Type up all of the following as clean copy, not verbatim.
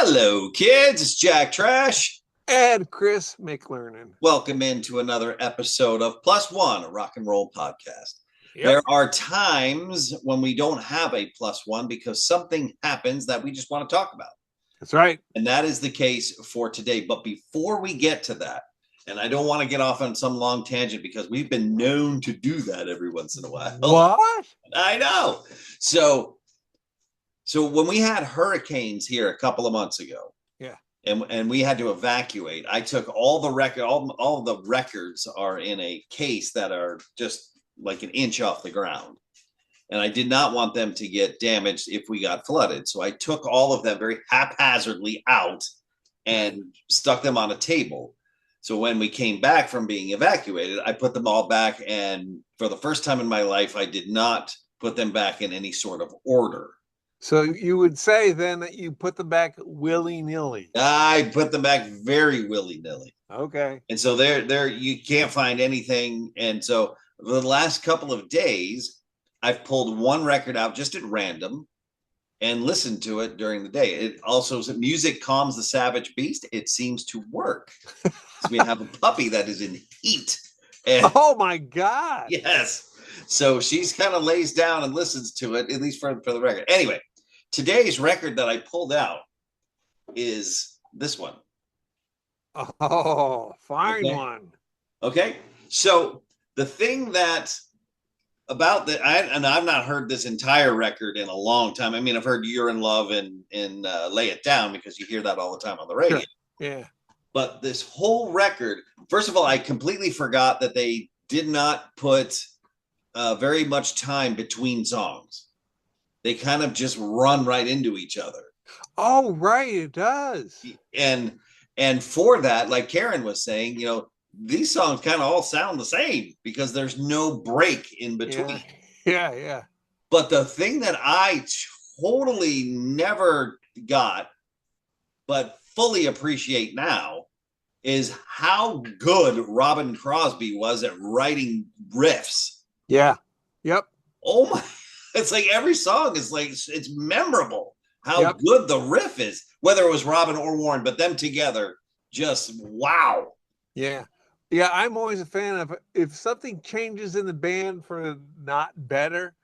Hello, kids. It's Jack Trash. And Chris McLernon. Welcome into another episode of Plus One, a rock and roll podcast. Yep, There are times when we don't have a plus one because something happens that we just want to talk about. that's right. And that is the case for today. But before we get to that, and I don't want to get off on some long tangent because we've been known to do that every once in a while. What? I know. So when we had hurricanes here a couple of months ago, Yeah. and we had to evacuate. I took all the records are in a case that are just like an inch off the ground. And I did not want them to get damaged if we got flooded. So I took all of them very haphazardly out and stuck them on a table. So when we came back from being evacuated, I put them all back. And for the first time in my life, I did not put them back in any sort of order. So you would say then that you put them back willy-nilly. I put them back very willy-nilly. Okay. And so there you can't find anything. And so for the last couple of days, I've pulled one record out just at random and listened to it during the day. It also music calms the savage beast. It seems to work. So we have a puppy that is in heat. And oh my God. Yes. So she's kind of lays down and listens to it, at least for the record. Anyway, today's record that I pulled out is this one. Oh, fine one. Okay. So the thing that about that, I've not heard this entire record in a long time. I mean, I've heard "You're in Love" and "Lay It Down" because you hear that all the time on the radio. Sure. Yeah. But this whole record, first of all, I completely forgot that they did not put very much time between songs. They kind of just run right into each other. Oh, right, it does. And for that, like Karen was saying, these songs kind of all sound the same because there's no break in between. Yeah. But the thing that I totally never got, but fully appreciate now, is how good Robin Crosby was at writing riffs. Yeah. Yep. Oh my, it's like every song is like, it's memorable how good the riff is, whether it was Robin or Warren, but them together, just wow. Yeah. I'm always a fan of if something changes in the band for not better,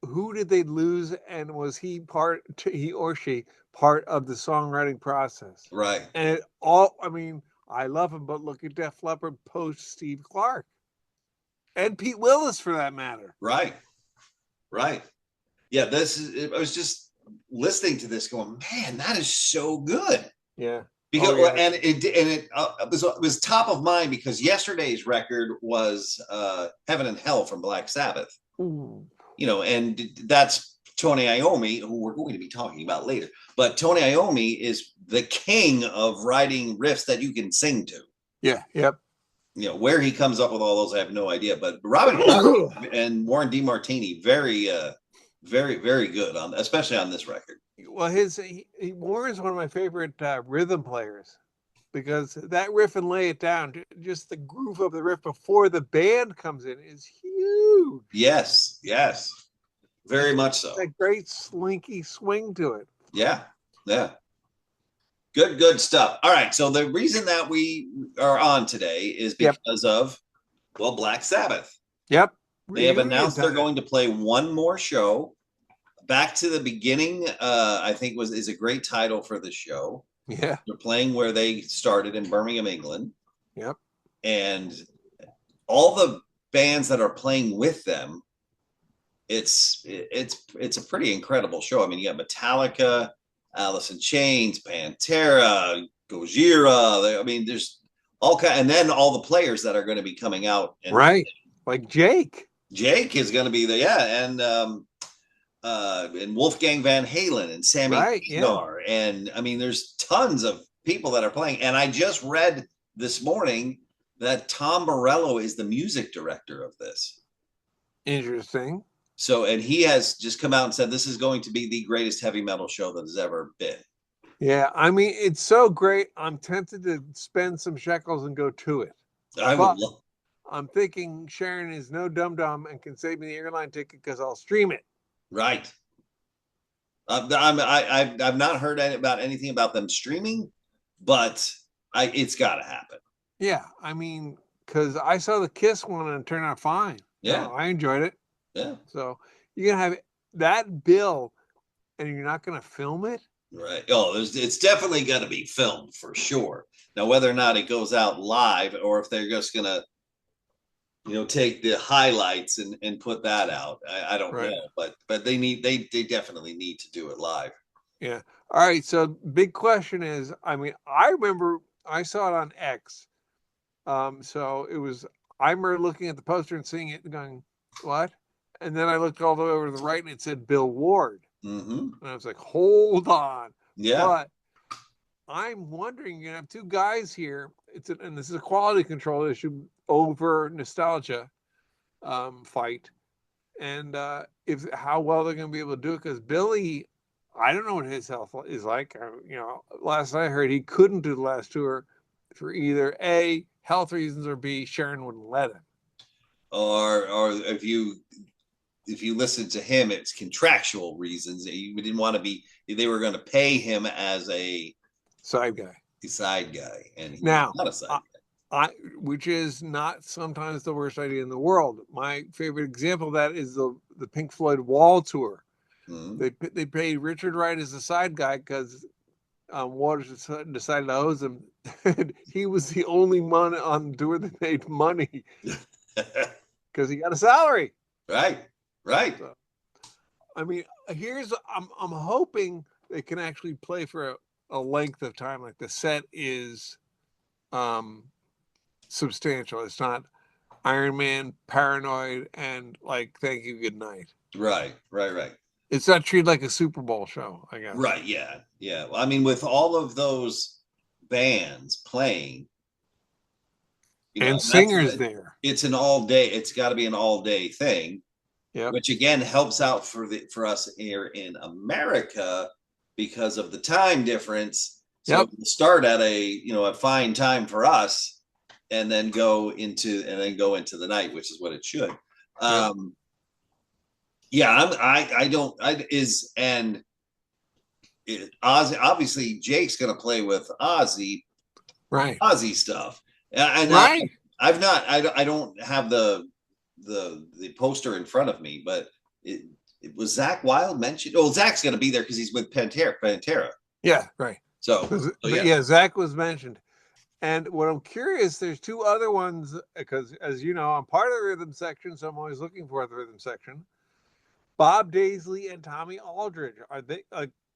who did they lose, and was he or she part of the songwriting process? Right. And I love him, but look at Def Leppard post Steve Clark. And Pete Willis for that matter. Right. Yeah, I was just listening to this going, man, that is so good. Yeah. Because it was top of mind because yesterday's record was Heaven and Hell from Black Sabbath. Ooh. And that's Tony Iommi, who we're going to be talking about later. But Tony Iommi is the king of writing riffs that you can sing to. Yeah. Yep. Where he comes up with all those, I have no idea. But Robin and Warren DeMartini, very, very good especially on this record. Well, Warren's one of my favorite rhythm players because that riff and Lay It Down, just the groove of the riff before the band comes in is huge. Yes, very much so. A great slinky swing to it. Yeah. Good stuff. All right, so the reason that we are on today is because of Black Sabbath. Yep. They have announced they're going to play one more show. Back to the Beginning, I think is a great title for the show. Yeah. They're playing where they started in Birmingham, England. Yep. And all the bands that are playing with them, it's a pretty incredible show. I mean, you got Metallica, Alice in Chains, Pantera, Gojira. I mean, there's all kind, and then all the players that are going to be coming out. Right. Like Jake. Jake is going to be there, and Wolfgang Van Halen and Sammy Hagar. And I mean, there's tons of people that are playing. And I just read this morning that Tom Morello is the music director of this. Interesting. So, and he has just come out and said this is going to be the greatest heavy metal show that has ever been. Yeah, I mean, it's so great. I'm tempted to spend some shekels and go to it. I'm thinking Sharon is no dum-dum and can save me the airline ticket because I'll stream it. Right. I've not heard about anything about them streaming, but it's got to happen. Yeah, I mean, because I saw the Kiss one and it turned out fine. Yeah, I enjoyed it. yeah, So you're gonna have that bill, and you're not gonna film it. right. Oh, it's definitely going to be filmed for sure. Now, whether or not it goes out live or if they're just going to, take the highlights and put that out, I don't Right. know. But they definitely need to do it live. Yeah. All right. So big question is, I mean, I remember I saw it on X. So it was, I remember looking at the poster and seeing it and going, what? And then I looked all the way over to the right and it said Bill Ward. Mm-hmm. And I was like, hold on. Yeah. But I'm wondering, you have two guys here. And this is a quality control issue over nostalgia fight. And if how well they're going to be able to do it, because Billy, I don't know what his health is like. Last I heard, he couldn't do the last tour for either A, health reasons, or B, Sharon wouldn't let him. Or if you listen to him, it's contractual reasons. He didn't want to be. They were going to pay him as a side guy, and he's now not a side guy. Which is not sometimes the worst idea in the world. My favorite example of that is the Pink Floyd Wall tour. Mm-hmm. They paid Richard Wright as a side guy because Waters decided to hose him. He was the only one on the tour that made money because he got a salary. Right. So, I mean, I'm hoping they can actually play for a length of time. Like the set is substantial. It's not Iron Man, Paranoid, and like Thank You, Good Night. Right. It's not treated like a Super Bowl show, I guess. Right. Yeah. Well, I mean, with all of those bands playing, and singers there, it's an all day. It's got to be an all day thing. Yeah. Which again helps out for us here in America because of the time difference. So yep. Start at a fine time for us, and then go into the night, which is what it should. Yep. Ozzy, obviously Jake's going to play with Ozzy, right? Ozzy stuff, and right. I don't have the poster in front of me, but it was Zakk Wylde mentioned. Oh, Zach's going to be there because he's with Pantera. Yeah, right. So yeah, Zakk was mentioned. And what I'm curious, there's two other ones because, as you know, I'm part of the rhythm section, so I'm always looking for the rhythm section. Bob Daisley and Tommy Aldridge. Are they?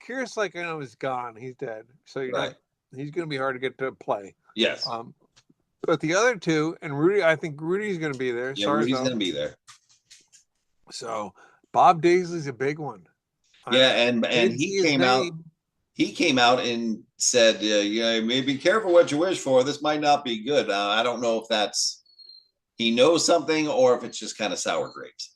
Curious, like I know, is gone. He's dead. So he's going to be hard to get to play. Yes. But the other two, and Rudy, I think Rudy's going to be there. Yeah, Rudy's going to be there. So Bob Daisley's a big one. Yeah, and he came out. He came out and said, be careful what you wish for. This might not be good. I don't know if that's he knows something or if it's just kind of sour grapes.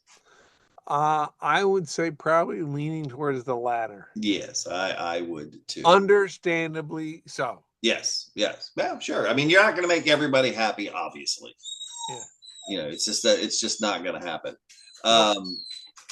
I would say probably leaning towards the latter. Yes, I would too. Understandably so. Yes. Well, sure. I mean, you're not going to make everybody happy, obviously. Yeah. It's just not going to happen.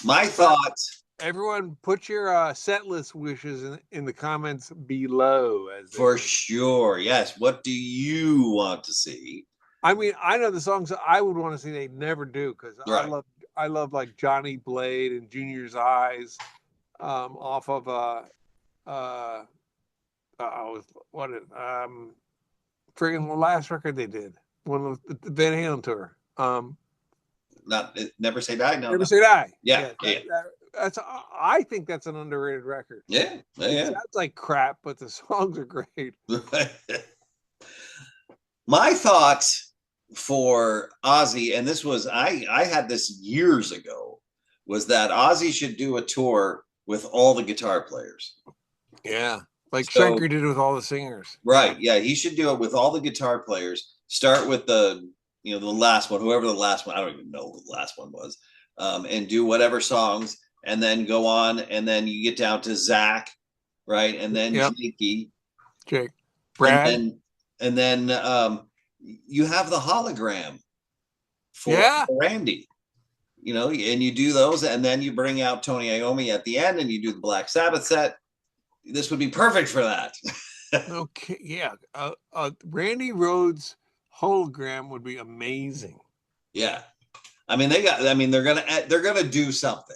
My thought. Everyone, put your set list wishes in the comments below. For sure. Yes. What do you want to see? I mean, I know the songs I would want to see they never do because right. I love like Johnny Blade and Junior's Eyes off of friggin' the last record they did, one of the Van Halen tour. Not Never Say Die. No, Never Say Die. Yeah. I think that's an underrated record. Yeah. It sounds like crap, but the songs are great. My thought for Ozzy, and this was I had this years ago, was that Ozzy should do a tour with all the guitar players. Yeah, like Schenker did with all the singers. Right. Yeah, he should do it with all the guitar players. Start with the last one, whoever the last one. I don't even know who the last one was, and do whatever songs, and then go on, and then you get down to Zakk, right, and then Jake, Brad, and then you have the hologram for Randy. and you do those, and then you bring out Tony Iommi at the end, and you do the Black Sabbath set. This would be perfect for that. Okay, yeah. Randy Rhoads hologram would be amazing. Yeah, I mean they're gonna do something.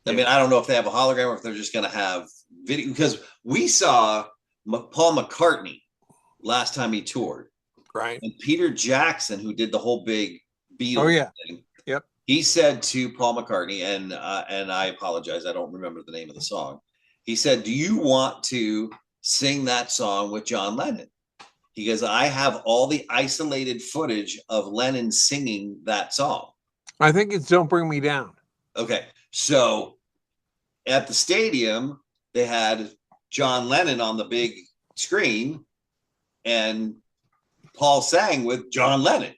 I Yeah. mean, I don't know if they have a hologram or if they're just gonna have video, because we saw Paul McCartney last time he toured, Right. and Peter Jackson, who did the whole big Beatles Oh yeah. thing, Yep. he said to Paul McCartney, and I apologize, I don't remember the name of the song. He said, "Do you want to sing that song with John Lennon?" He goes, "I have all the isolated footage of Lennon singing that song." I think it's "Don't Bring Me Down." Okay, so at the stadium, they had John Lennon on the big screen, and Paul sang with John Lennon.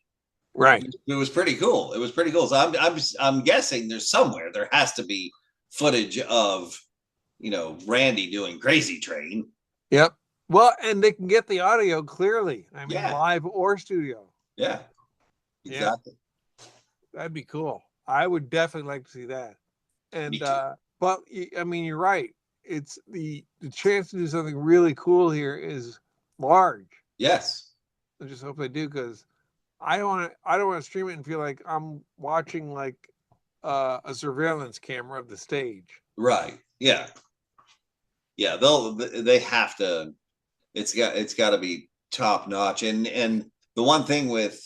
Right. It was pretty cool. It was pretty cool. So I'm guessing there's somewhere there has to be footage of Randy doing Crazy Train. Yep. Well, and they can get the audio clearly. I mean, Yeah. live or studio. Yeah, exactly. Yeah. That'd be cool. I would definitely like to see that. And but I mean, you're right. It's the chance to do something really cool here is large. Yes. I just hope they do, because I don't want to stream it and feel like I'm watching like a surveillance camera of the stage. Right. Yeah. Yeah. They have to. It's got to be top notch. And the one thing with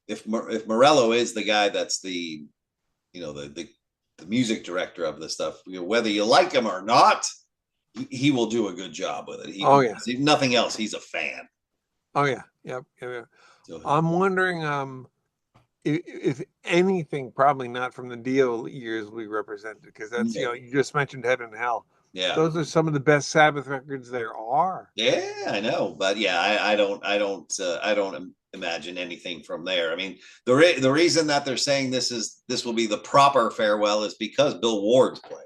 if Morello is the guy that's the the music director of this stuff, whether you like him or not, he will do a good job with it. Oh yeah. If nothing else, he's a fan. Oh yeah. Yep. Yep. So, I'm wondering if anything, probably not from the Dio years we represented, because that's you just mentioned Heaven and Hell. yeah. Those are some of the best Sabbath records there are. Yeah, I know, but yeah, I don't imagine anything from there. I mean, the reason that they're saying this will be the proper farewell is because Bill Ward's playing.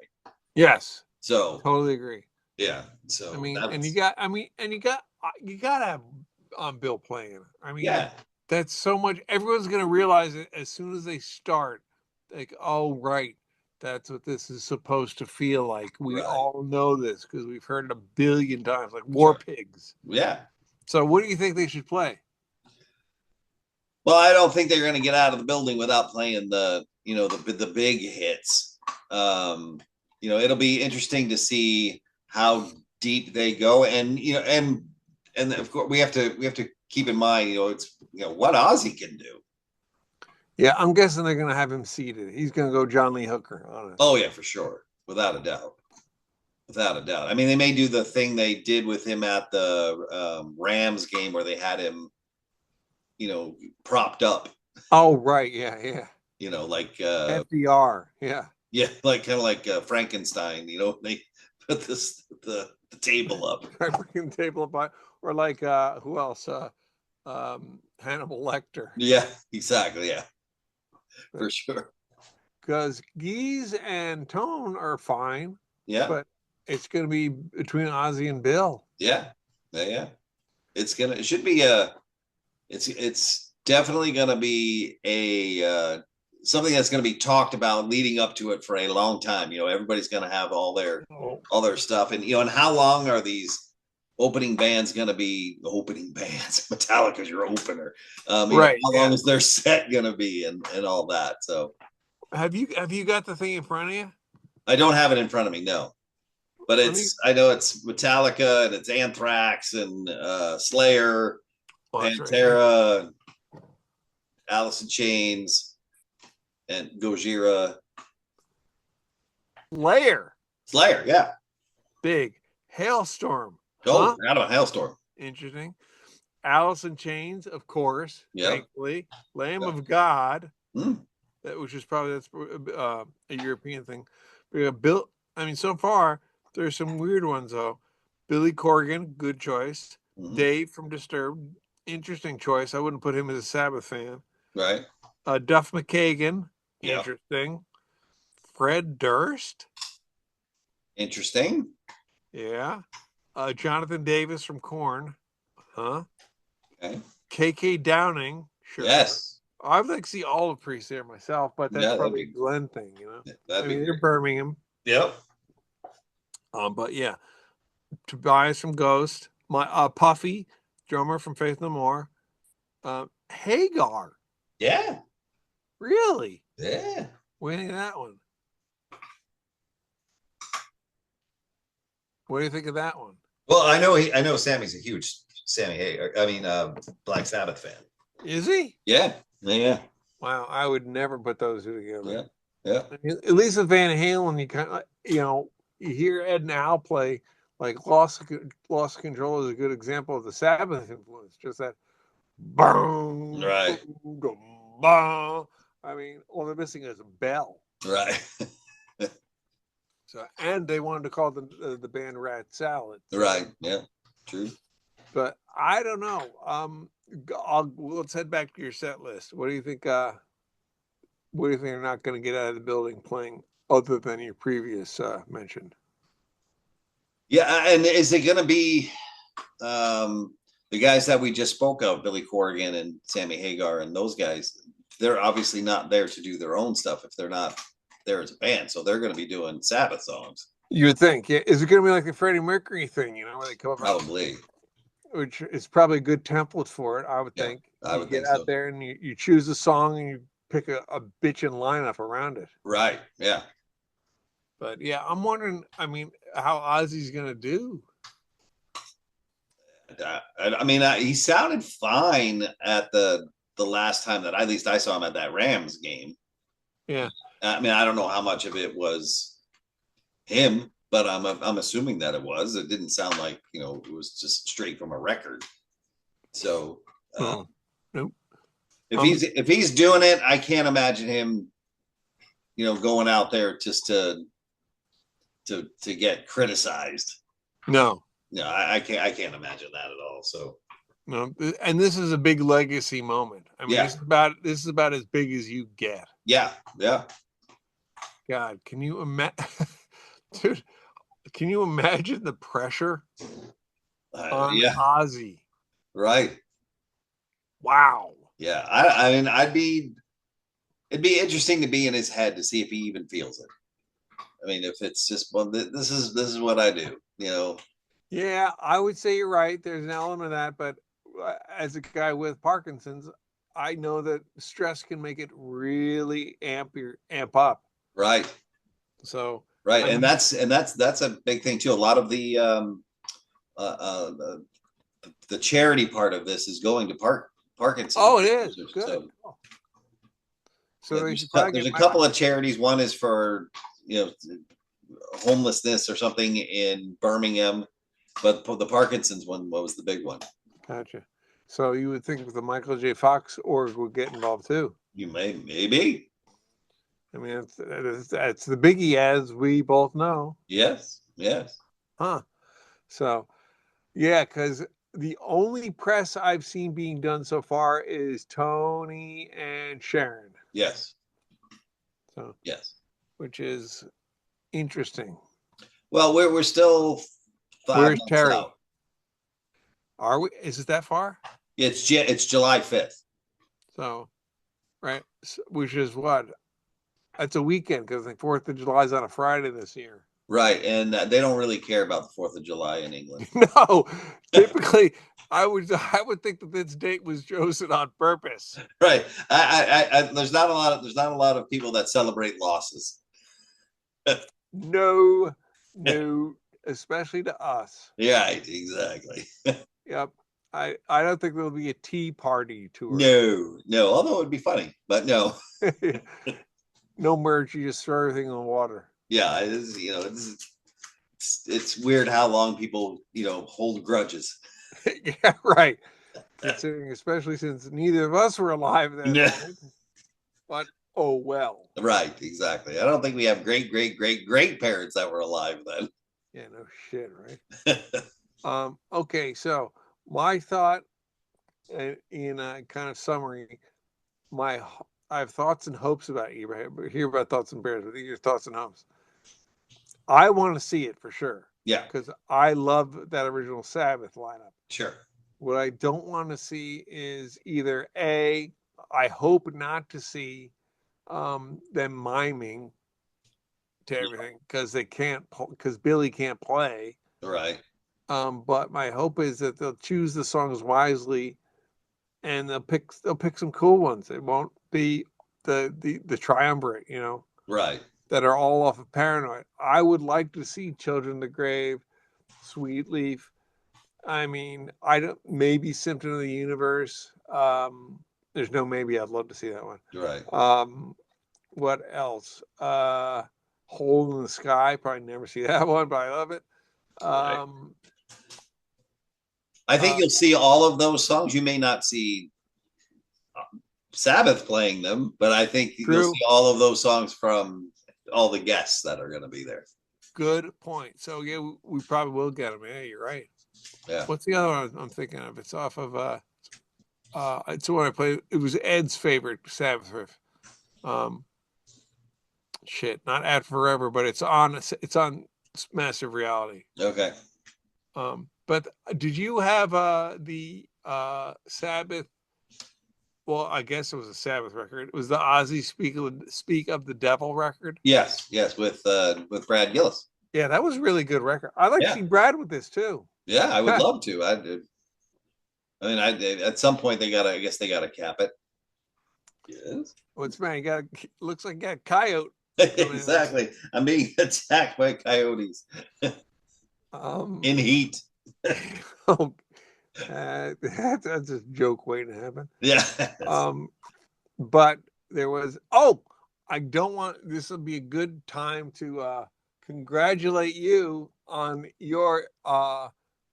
Yes. So Totally agree. yeah. So I mean, and you got to have Bill playing. I mean, yeah, that's so much. Everyone's going to realize it as soon as they start. Like, oh, right. That's what this is supposed to feel like. We right. all know this because we've heard it a billion times, like War Pigs. Yeah. So what do you think they should play? Well, I don't think they're going to get out of the building without playing the big hits. It'll be interesting to see how deep they go, and of course we have to keep in mind, it's what Ozzy can do. Yeah, I'm guessing they're going to have him seated. He's going to go John Lee Hooker on it. Oh yeah, for sure, without a doubt, without a doubt. I mean, they may do the thing they did with him at the Rams game where they had him, propped up. Oh right, yeah, yeah. Like FDR, yeah. Yeah, like kind of like Frankenstein. They put the table up. I bring the table up, or like who else? Hannibal Lecter. Yeah, exactly. Yeah, for sure. Because Geese and Tone are fine. Yeah, but it's going to be between Ozzy and Bill. Yeah. It should be it's definitely gonna be a something that's gonna be talked about leading up to it for a long time. Everybody's gonna have all their stuff, and and how long are these opening bands gonna be opening bands? Metallica's your opener. Right. How long is their set gonna be, and all that? So have you got the thing in front of you? I don't have it in front of me, no. But I know it's Metallica, and it's Anthrax, and Slayer, Pantera, right. Alice in Chains, and Gojira. Slayer, yeah. Big. Hailstorm. Oh, out of a Hailstorm. Interesting. Alice in Chains, of course. Yeah. Thankfully. Lamb of God. Mm. Which is probably a European thing. Bill. I mean, so far there's some weird ones though. Billy Corgan, good choice. Mm-hmm. Dave from Disturbed, interesting choice. I wouldn't put him as a Sabbath fan. Right. Duff McKagan, interesting. Fred Durst, interesting. Yeah. Jonathan Davis from Korn, huh? Okay. KK Downing, sure. Yes. I'd like to see all of Priest there myself, but that's Yeah, probably a Glenn thing, you know. that'd be They're great. Birmingham. Yep. But yeah, Tobias from Ghost, my Puffy, drummer from Faith No More, Hagar. Yeah. Really? Yeah. What do you think of that one? What do you think of that one? Well, I know Sammy's a huge Sammy Hagar. I mean, Black Sabbath fan. Is he? Yeah. Yeah. Wow, I would never put those two together. Yeah. Yeah. I mean, at least with Van Halen, you kind of, you know, you hear Ed and Al play, like Lost of Control is a good example of the Sabbath influence. Just that, boom, Right. boom, boom, boom. I mean, all they're missing is a bell. Right. So, and they wanted to call the band Rat Salad. So. Right. Yeah. True. But I don't know. Let's head back to your set list. What do you think? What do you think you're not going to get out of the building playing other than your previous mention? Yeah, and is it going to be the guys that we just spoke of, Billy Corrigan and Sammy Hagar, and those guys? They're obviously not there to do their own stuff if they're not there as a band, so they're going to be doing Sabbath songs. You would think, yeah. Is it going to be like the Freddie Mercury thing? You know, where they come up, Probably, which is probably a good template for it. I would think. I would get think out so. there and you choose a song and you pick a bitchin' lineup around it. Right. Yeah. But yeah, I'm wondering. I mean, how Ozzy's going to do? I mean, he sounded fine at the last time that at least I saw him at that Rams game. Yeah. I mean, I don't know how much of it was him, but I'm assuming that it was. It didn't sound like it was just straight from a record. So, nope. If he's doing it, I can't imagine him, going out there just to get criticized. No. No, I can't imagine that at all. So. No, and this is a big legacy moment. I mean, this is about as big as you get. Yeah, yeah. God, can you imagine, dude? Can you imagine the pressure on Ozzy? Right. Wow. Yeah, I mean, it'd be interesting to be in his head to see if he even feels it. I mean, if it's just, well, this is what I do, Yeah, I would say you're right. There's an element of that, but as a guy with Parkinson's, I know that stress can make it really amp up. Right. So. Right, and that's a big thing too. A lot of the charity part of this is going to Parkinson's. Oh, it is good. So there's a couple of charities. One is for homelessness or something in Birmingham, but the Parkinson's one was the big one. Gotcha. So you would think the Michael J. Fox org would get involved too. You maybe. I mean, it's the biggie, as we both know. Yes. Huh. So, yeah, because the only press I've seen being done so far is Tony and Sharon. Yes. So. Yes. Which is interesting. Well, we're still 5 Where's months Terry? out. Are we? Is it that far? It's July 5th. So, right, which is what? That's a weekend because the 4th of July is on a Friday this year. Right, and they don't really care about the 4th of July in England. No, typically, I would think that this date was chosen on purpose. Right. There's not a lot of people that celebrate losses. No, especially to us. Yeah, exactly. Yep. I don't think there'll be a tea party tour. No. Although it would be funny, but no. No merch. You just throw everything in the water. Yeah, it's weird how long people hold grudges. Yeah, right. Considering, especially since neither of us were alive then. Yeah. Right? But oh well. Right, exactly. I don't think we have great parents that were alive then. Yeah, no shit, right? Okay, so my thought, in a kind of summary, I have thoughts and hopes about you. But hear about thoughts and prayers, but your thoughts and hopes. I want to see it for sure. Yeah, because I love that original Sabbath lineup. Sure. What I don't want to see is either A, I hope not to see them miming to everything because they can't, because Billy can't play. Right. But my hope is that they'll choose the songs wisely, and they'll pick some cool ones. It won't be the triumvirate, Right. that are all off of Paranoid. I would like to see Children of the Grave, Sweet Leaf. I mean, I don't, maybe Symptom of the Universe. There's no maybe. I'd love to see that one. Right. What else? Hole in the Sky. Probably never see that one, but I love it. Right. I think you'll see all of those songs. You may not see Sabbath playing them, but I think you'll see all of those songs from all the guests that are going to be there. Good point. So yeah, we probably will get them. Yeah, you're right. Yeah. What's the other one I'm thinking of? It's off of it's the one I played. It was Ed's favorite Sabbath riff. Not At Forever, but it's on Massive Reality. Okay. But did you have the Sabbath? Well, I guess it was a Sabbath record. It was the Ozzy Speak of the Devil record. Yes, with Brad Gillis. Yeah, that was a really good record. I'd like to see Brad with this too. Yeah, I would love to. I mean, at some point I guess they gotta cap it. Yes. What's man? Looks like you got a coyote. Exactly. I'm being attacked by coyotes. In heat. That's a joke waiting to happen. Yeah. But there was. I don't want. This will be a good time to congratulate you on your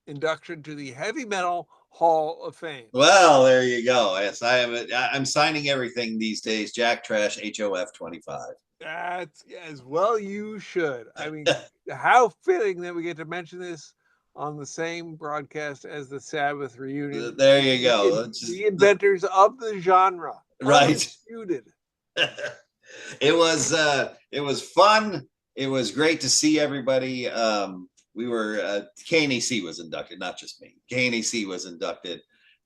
induction to the Heavy Metal Hall of Fame. Well, there you go. Yes, I'm signing everything these days. Jack Trash HOF 25. That's as well. You should. I mean, how fitting that we get to mention this on the same broadcast as the Sabbath reunion. There you go. The inventors of the genre. Right. Undisputed. It was fun. It was great to see everybody. We were KNAC was inducted, not just me. KNAC was inducted,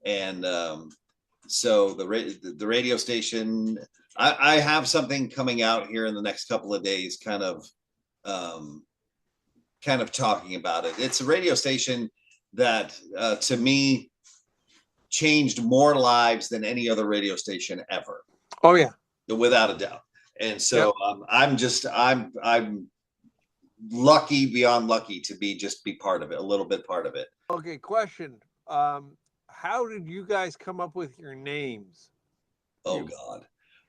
and so the radio station. I have something coming out here in the next couple of days, kind of talking about it. It's a radio station that, to me, changed more lives than any other radio station ever. Oh yeah, without a doubt. And so I'm lucky beyond lucky to be part of it, a little bit part of it. Okay, question. How did you guys come up with your names? Oh God.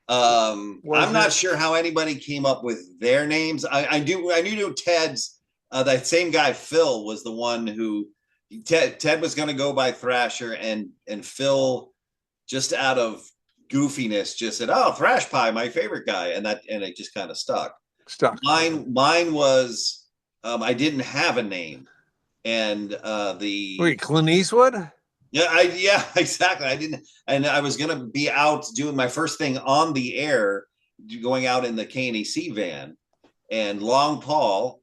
I'm not sure how anybody came up with their names. I knew Ted's, that same guy, Phil, was the one who Ted was going to go by Thrasher, and Phil, just out of goofiness, just said, "Oh, Thrash Pie, my favorite guy," and it just kind of stuck. Mine was, I didn't have a name, and Clint Eastwood. Yeah, exactly. I didn't, and I was gonna be out doing my first thing on the air, going out in the KNAC van, and Long Paul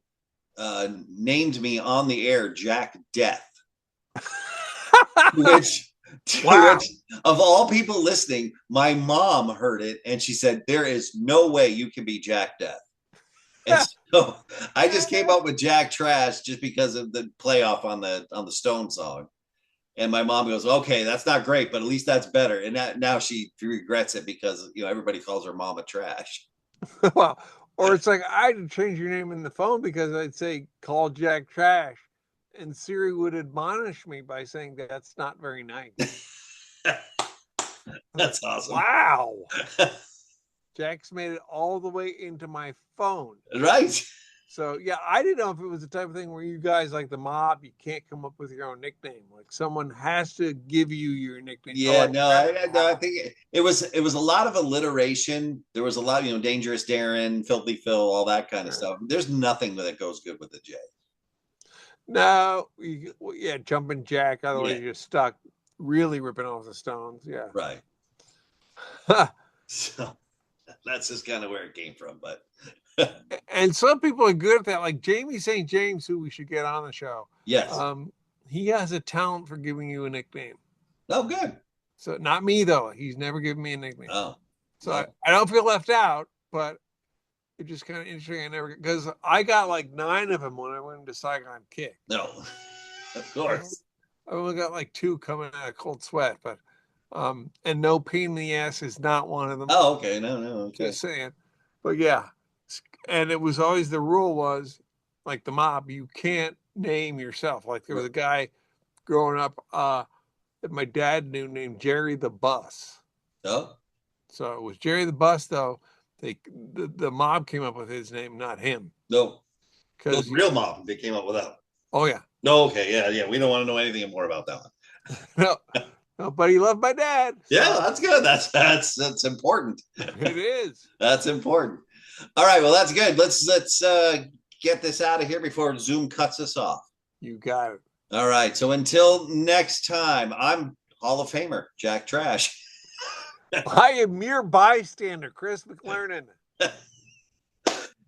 named me on the air Jack Death, which of all people listening, my mom heard it and she said, "There is no way you can be Jack Death." And so I just came up with Jack Trash just because of the playoff on the Stone song. And my mom goes, "Okay, that's not great, but at least that's better." And now she regrets it because everybody calls her Mama Trash. Well, or it's like I'd change your name in the phone because I'd say call Jack Trash, and Siri would admonish me by saying that's not very nice. That's awesome. Wow. Jack's made it all the way into my phone. Right. So, yeah, I didn't know if it was the type of thing where you guys, like the mob, you can't come up with your own nickname. Like someone has to give you your nickname. Yeah, I think it was a lot of alliteration. There was a lot, Dangerous Darren, Filthy Phil, all that kind of stuff. There's nothing that goes good with the J. No, Jumping Jack. Otherwise, you're stuck really ripping off the Stones. Yeah. Right. So that's just kind of where it came from, but. And some people are good at that, like Jamie St. James, who we should get on the show. Yes. He has a talent for giving you a nickname. Oh, good. So not me though. He's never given me a nickname. Oh, So no. I don't feel left out, but it's just kind of interesting. I never, because I got like 9 of them when I went into Saigon Kick. No, of course. I only got like 2 coming out of Cold Sweat, but and no pain in the ass is not one of them. Oh, okay. No, okay. Just saying. But yeah, and it was always, the rule was, like the mob, you can't name yourself. Like there was a guy growing up that my dad knew named Jerry the Bus. Oh, So it was Jerry the Bus, though. The mob came up with his name, not him. no. Because The real mob, they came up with that one. Oh yeah. No, okay, yeah. We don't want to know anything more about that one. No, but he loved my dad. So. Yeah, that's good. That's important. It is. That's important. All right, well, that's good. Let's get this out of here before Zoom cuts us off. You got it. All right. So until next time, I'm Hall of Famer Jack Trash. I am mere bystander, Chris McLernon.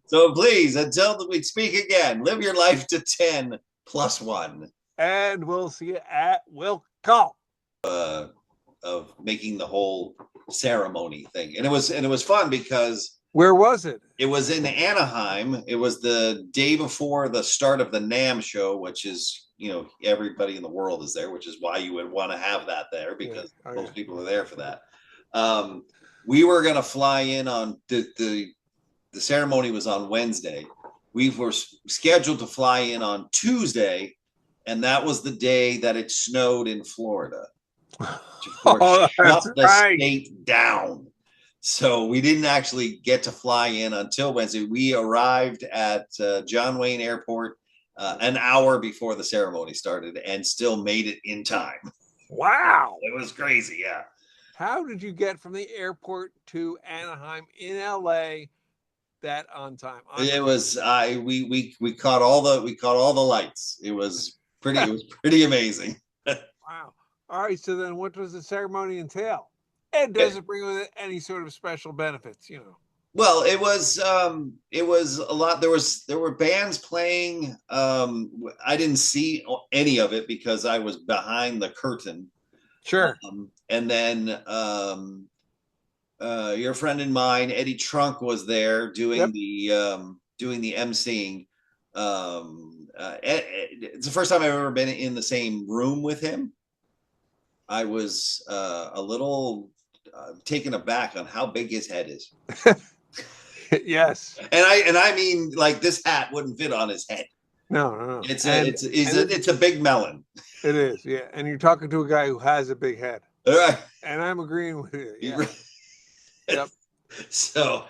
So please, until we speak again, live your life to 10 plus 1. And we'll see you at Will Call. Of making the whole ceremony thing, and it was fun because where was it? It was in Anaheim. It was the day before the start of the NAMM show, which is, everybody in the world is there, which is why you would want to have that there, because most people are there for that. We were going to fly in on the ceremony was on Wednesday. We were scheduled to fly in on Tuesday, and that was the day that it snowed in Florida. Which of course shut the state down. So we didn't actually get to fly in until Wednesday. We arrived at John Wayne Airport an hour before the ceremony started and still made it in time. Wow. It was crazy, yeah. How did you get from the airport to Anaheim in LA that on time? It was we caught all the lights. It was pretty amazing. Wow. All right, so then what does the ceremony entail? And does it bring with it any sort of special benefits, Well, it was a lot. There were bands playing. I didn't see any of it because I was behind the curtain. Sure. And then your friend and mine, Eddie Trunk, was there doing the emceeing. It's the first time I've ever been in the same room with him. I was a little taken aback on how big his head is. Yes. And I mean, like, this hat wouldn't fit on his head. No. It's a big melon. It is, yeah. And you're talking to a guy who has a big head. All right. And I'm agreeing with you. Yeah. Yep. So